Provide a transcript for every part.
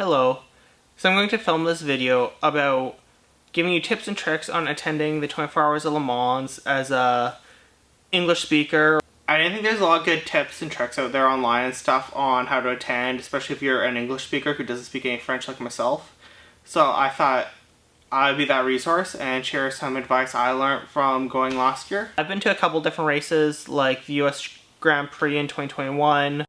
Hello. So I'm going to film this video about giving you tips and tricks on attending the 24 Hours of Le Mans as a English speaker. I think there's a lot of good tips and tricks out there online and stuff on how to attend, especially if you're an English speaker who doesn't speak any French like myself. So I thought I'd be that resource and share some advice I learned from going last year. I've been to a couple different races like the US Grand Prix in 2021.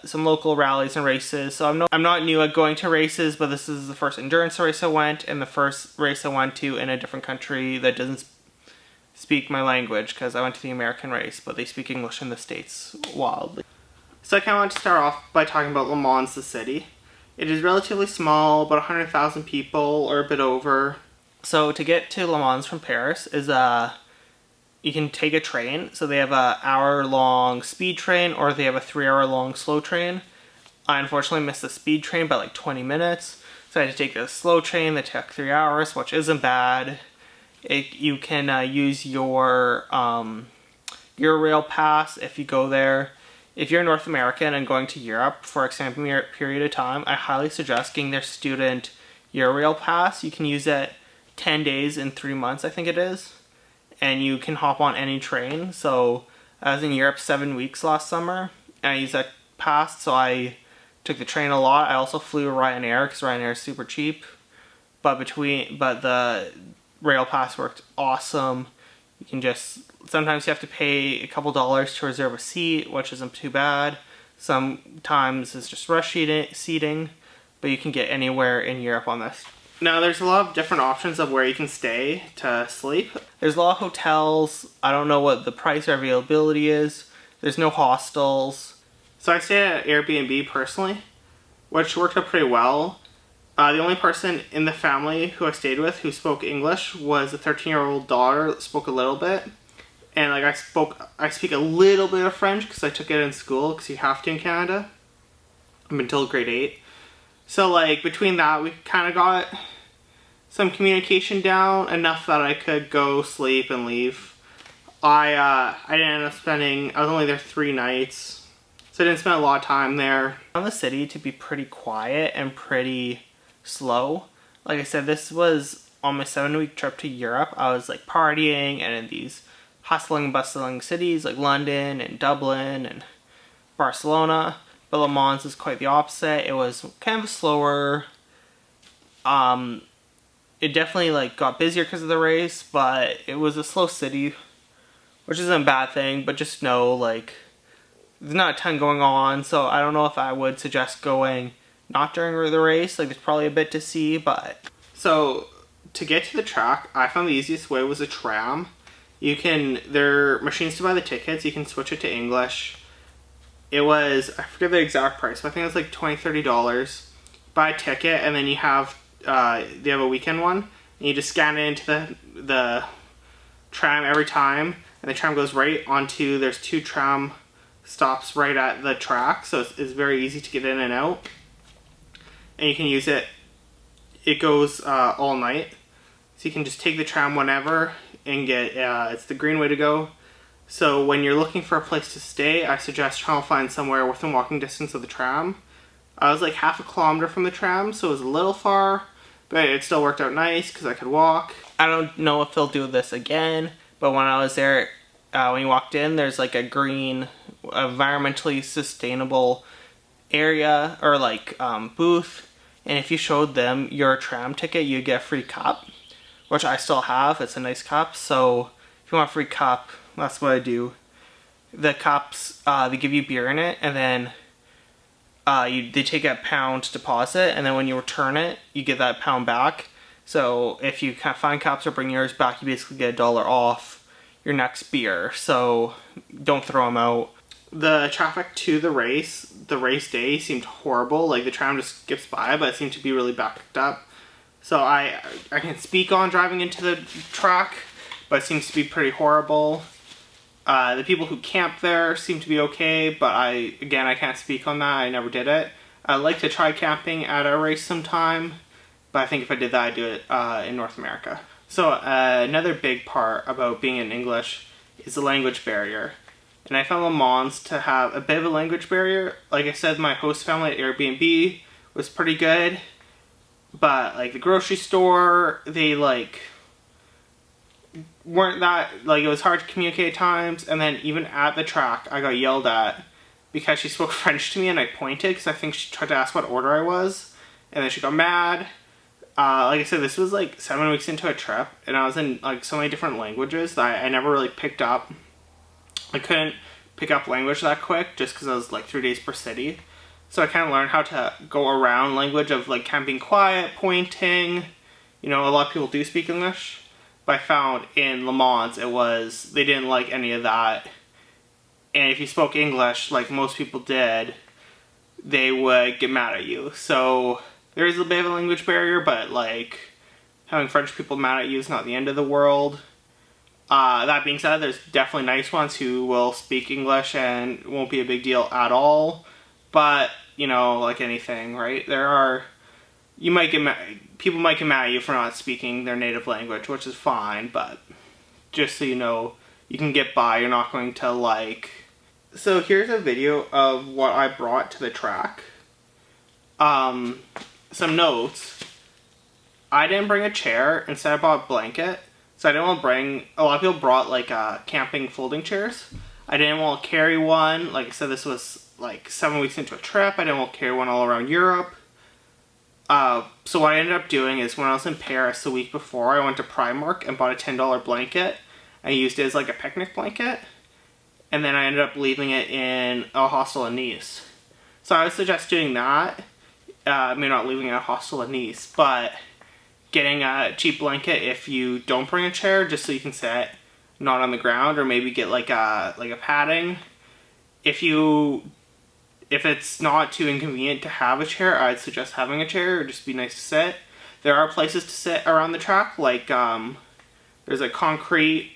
Some local rallies and races, so I'm not new at going to races, but this is the first endurance race I went and the first race I went to in a different country that doesn't speak my language, because I went to the American race, but they speak English in the States wildly. So I kind of want to start off by talking about Le Mans, the city. It is relatively small, about 100,000 people or a bit over. So to get to Le Mans from Paris is you can take a train, so they have an hour-long speed train or they have a 3-hour-long slow train. I unfortunately missed the speed train by like 20 minutes, so I had to take the slow train that took 3 hours, which isn't bad. You can use your rail pass if you go there. If you're North American and going to Europe for an extended period of time, I highly suggest getting their student Eurail pass. You can use it 10 days in 3 months, I think it is. And you can hop on any train. So I was in Europe 7 weeks last summer and I used that pass, so I took the train a lot. I also flew Ryanair because Ryanair is super cheap, but the rail pass worked awesome. You can sometimes you have to pay a couple dollars to reserve a seat, which isn't too bad. Sometimes it's just rush seating, but you can get anywhere in Europe on this. Now, there's a lot of different options of where you can stay to sleep. There's a lot of hotels. I don't know what the price or availability is. There's no hostels. So I stayed at Airbnb personally, which worked out pretty well. The only person in the family who I stayed with who spoke English was a 13-year-old daughter that spoke a little bit. And like I speak a little bit of French because I took it in school because you have to in Canada. I'm until grade 8. So like between that, we kind of got some communication down, enough that I could go sleep and leave. I didn't end up I was only there 3 nights, so I didn't spend a lot of time there. I found the city to be pretty quiet and pretty slow. Like I said, this was on my 7-week trip to Europe. I was like partying and in these hustling and bustling cities like London and Dublin and Barcelona. But Le Mans is quite the opposite. It was kind of slower. It definitely like got busier because of the race, but it was a slow city, which isn't a bad thing, but just know like there's not a ton going on, so I don't know if I would suggest going not during the race. Like there's probably a bit to see, but so to get to the track, I found the easiest way was a tram. There are machines to buy the tickets. You can switch it to English. It was, I forget the exact price, but I think it was like $20-30. Buy a ticket, and then they have a weekend one, and you just scan it into the tram every time, and the tram goes right onto, there's 2 tram stops right at the track, so it's very easy to get in and out. And you can use it, it goes all night, so you can just take the tram whenever and get, it's the green way to go. So when you're looking for a place to stay, I suggest trying to find somewhere within walking distance of the tram. I was like half a kilometer from the tram, so it was a little far, but it still worked out nice because I could walk. I don't know if they'll do this again, but when I was there, when you walked in, there's like a green, environmentally sustainable area or like booth, and if you showed them your tram ticket, you get a free cup, which I still have. It's a nice cup, so if you want a free cup, that's what I do. The cups, they give you beer in it, and then they take a £1 deposit, and then when you return it, you get that £1 back. So if you can't find cups or bring yours back, you basically get $1 off your next beer. So don't throw them out. The traffic to the race day seemed horrible. Like the tram just skips by, but it seemed to be really backed up. So I can speak on driving into the track, but it seems to be pretty horrible. The people who camp there seem to be okay, but I can't speak on that. I never did it. I'd like to try camping at a race sometime, but I think if I did that, I'd do it in North America. So another big part about being in English is the language barrier. And I found Le Mans to have a bit of a language barrier. Like I said, my host family at Airbnb was pretty good. But, like, the grocery store, they, like, weren't that, like, it was hard to communicate at times. And then even at the track, I got yelled at because she spoke French to me and I pointed because I think she tried to ask what order I was. And then she got mad. Like I said, this was, like, 7 weeks into a trip. And I was in, like, so many different languages that I never really picked up. I couldn't pick up language that quick just because I was, like, 3 days per city. So I kind of learned how to go around language of, like, kind of being quiet, pointing. You know, a lot of people do speak English. But I found in Le Mans, they didn't like any of that. And if you spoke English, like most people did, they would get mad at you. So there is a bit of a language barrier, but, like, having French people mad at you is not the end of the world. That being said, there's definitely nice ones who will speak English and it won't be a big deal at all. But, you know, like anything, right? People might get mad at you for not speaking their native language, which is fine, but just so you know, you can get by, you're not going to, like... So here's a video of what I brought to the track. Some notes. I didn't bring a chair, instead I brought a blanket. So I didn't want to bring... A lot of people brought, like, camping folding chairs. I didn't want to carry one. Like I said, this was, like, 7 weeks into a trip. I didn't want to carry one all around Europe. So what I ended up doing is when I was in Paris the week before, I went to Primark and bought a $10 blanket. I used it as, like, a picnic blanket. And then I ended up leaving it in a hostel in Nice. So I would suggest doing that. Maybe not leaving it in a hostel in Nice, but getting a cheap blanket if you don't bring a chair, just so you can sit not on the ground, or maybe get like a padding. If it's not too inconvenient to have a chair, I'd suggest having a chair. It'd just be nice to sit. There are places to sit around the track, like there's like concrete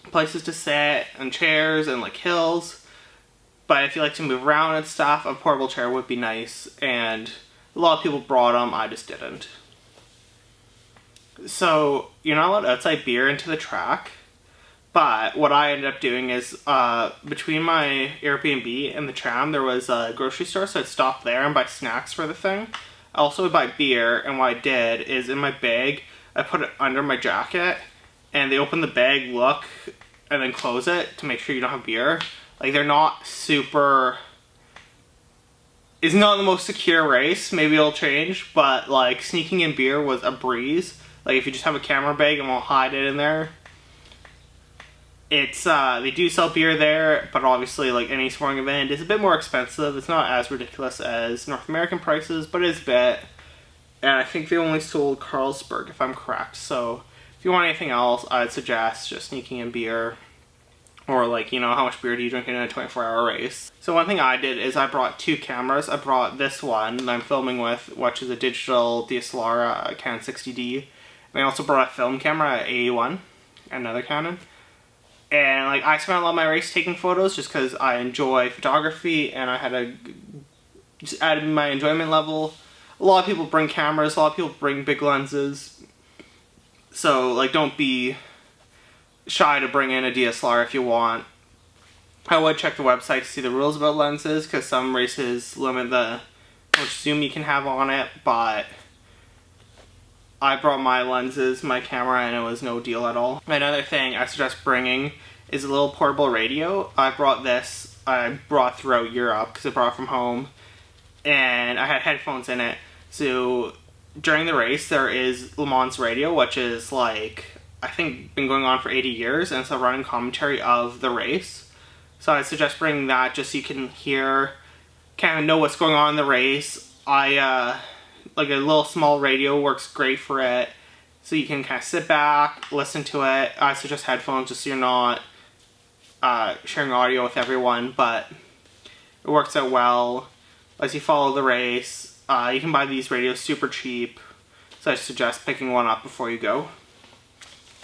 places to sit and chairs and like hills. But if you like to move around and stuff, a portable chair would be nice. And a lot of people brought them, I just didn't. So you're not allowed outside beer into the track. But what I ended up doing is, between my Airbnb and the tram, there was a grocery store, so I'd stop there and buy snacks for the thing. I also would buy beer, and what I did is in my bag, I put it under my jacket, and they open the bag, look, and then close it to make sure you don't have beer. Like, they're not super... It's not the most secure race, maybe it'll change, but, like, sneaking in beer was a breeze. Like, if you just have a camera bag and won't hide it in there. It's, they do sell beer there, but obviously, like any sporting event, it's a bit more expensive. It's not as ridiculous as North American prices, but it's a bit. And I think they only sold Carlsberg, if I'm correct. So, if you want anything else, I'd suggest just sneaking in beer. Or, like, you know, how much beer do you drink in a 24-hour race? So one thing I did is I brought 2 cameras. I brought this one that I'm filming with, which is a digital DSLR, Canon 60D. And I also brought a film camera, A1, another Canon. And, like, I spent a lot of my race taking photos just because I enjoy photography and I had to just add my enjoyment level. A lot of people bring cameras, a lot of people bring big lenses. So, like, don't be shy to bring in a DSLR if you want. I would check the website to see the rules about lenses because some races limit how much zoom you can have on it, but I brought my lenses, my camera, and it was no deal at all. Another thing I suggest bringing is a little portable radio. I brought throughout Europe because I brought it from home, and I had headphones in it. So during the race, there is Le Mans radio, which is like, I think been going on for 80 years, and it's a running commentary of the race. So I suggest bringing that just so you can hear, kind of know what's going on in the race. Like a little small radio works great for it, so you can kind of sit back, listen to it. I suggest headphones just so you're not sharing audio with everyone, but it works out well as you follow the race. You can buy these radios super cheap, so I suggest picking one up before you go.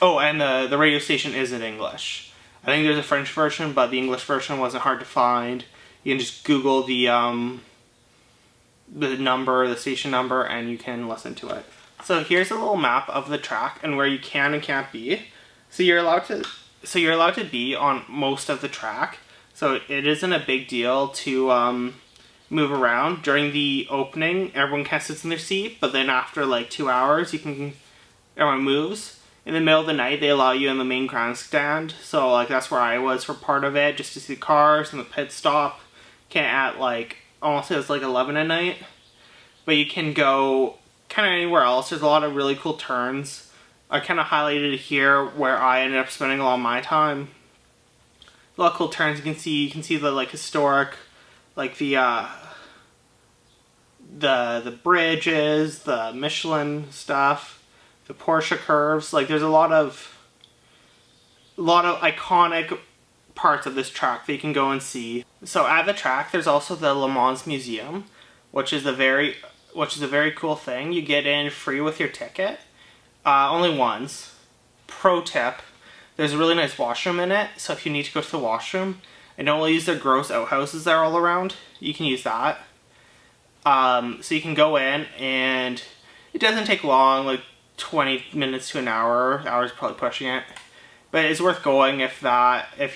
Oh, and the radio station is in English. I think there's a French version, but the English version wasn't hard to find. You can just Google the station number, and you can listen to it. So here's a little map of the track and where you can and can't be. So you're allowed to So you're allowed to be on most of the track, so it isn't a big deal to move around. During the opening, everyone kind of sits in their seat, but then after like 2 hours, everyone moves. In the middle of the night, they allow you in the main grandstand, so like that's where I was for part of it, just to see the cars and the pit stop. Can't at like, almost it was like 11 at night, but you can go kind of anywhere else. There's a lot of really cool turns. I kind of highlighted here where I ended up spending a lot of my time. A lot of cool turns. You can see the like historic, like the bridges, the Michelin stuff, the Porsche curves. Like there's a lot of iconic parts of this track that you can go and see. So at the track, there's also the Le Mans Museum, which is a very cool thing. You get in free with your ticket. Only once. Pro tip, there's a really nice washroom in it, so if you need to go to the washroom and don't use their gross outhouses that are all around, you can use that. So you can go in, and it doesn't take long, like 20 minutes to an hour. Hour's probably pushing it. But it's worth going if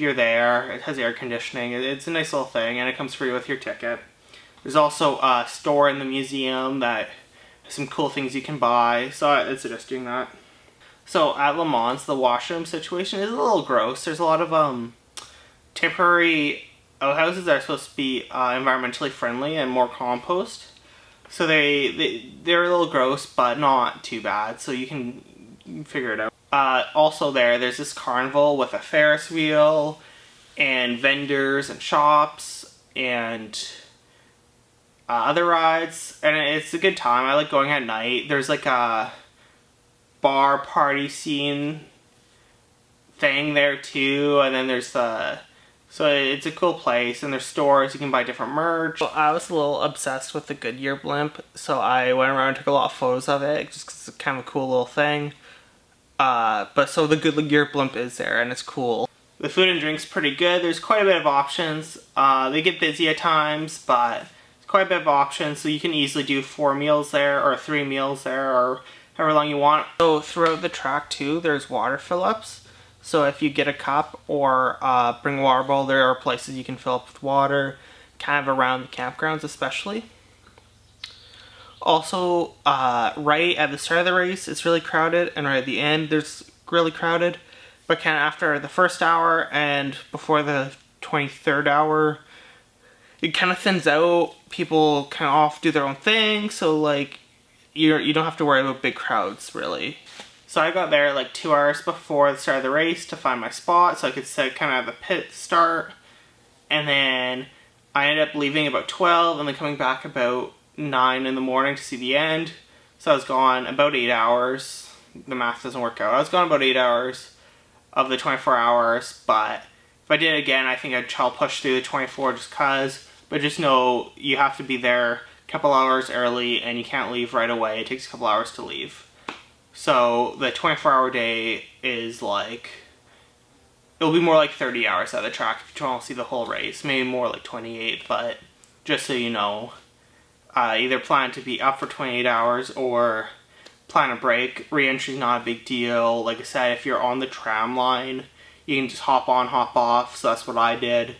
you're there. It has air conditioning. It's a nice little thing, and it comes free with your ticket. There's also a store in the museum that some cool things you can buy, so I'd suggest doing that. So at Le Mans, the washroom situation is a little gross. There's a lot of temporary outhouses that are supposed to be environmentally friendly and more compost. So they're a little gross, but not too bad, so you can figure it out. Also there's this carnival with a Ferris wheel and vendors and shops and other rides, and it's a good time. I like going at night. There's like a bar party scene thing there too, and then there's so it's a cool place, and there's stores. You can buy different merch. Well, I was a little obsessed with the Goodyear Blimp, so I went around and took a lot of photos of it, just because it's kind of a cool little thing. But so the Goodyear Blimp is there, and it's cool. The food and drink's pretty good. There's quite a bit of options. They get busy at times, but quite a bit of options, so you can easily do 4 meals there, or 3 meals there, or however long you want. So throughout the track too, there's water fill-ups. So if you get a cup or bring a water bottle, there are places you can fill up with water, kind of around the campgrounds especially. Also, right at the start of the race, it's really crowded, and right at the end, there's really crowded. But kind of after the first hour and before the 23rd hour, it kind of thins out. People kind of off do their own thing, so like you don't have to worry about big crowds really. So I got there like 2 hours before the start of the race to find my spot, so I could sit kind of at the pit start, and then I ended up leaving about 12 and then coming back about 9 in the morning to see the end. So I was gone about 8 hours. The math doesn't work out. I was gone about 8 hours of the 24 hours, but if I did it again, I think I'd try to push through the 24 just cause. But just know you have to be there a couple hours early, and you can't leave right away. It takes a couple hours to leave. So the 24-hour day is like, it'll be more like 30 hours at the track if you want to see the whole race. Maybe more like 28, but just so you know, either plan to be up for 28 hours or plan a break. Re-entry is not a big deal. Like I said, if you're on the tram line, you can just hop on, hop off. So that's what I did.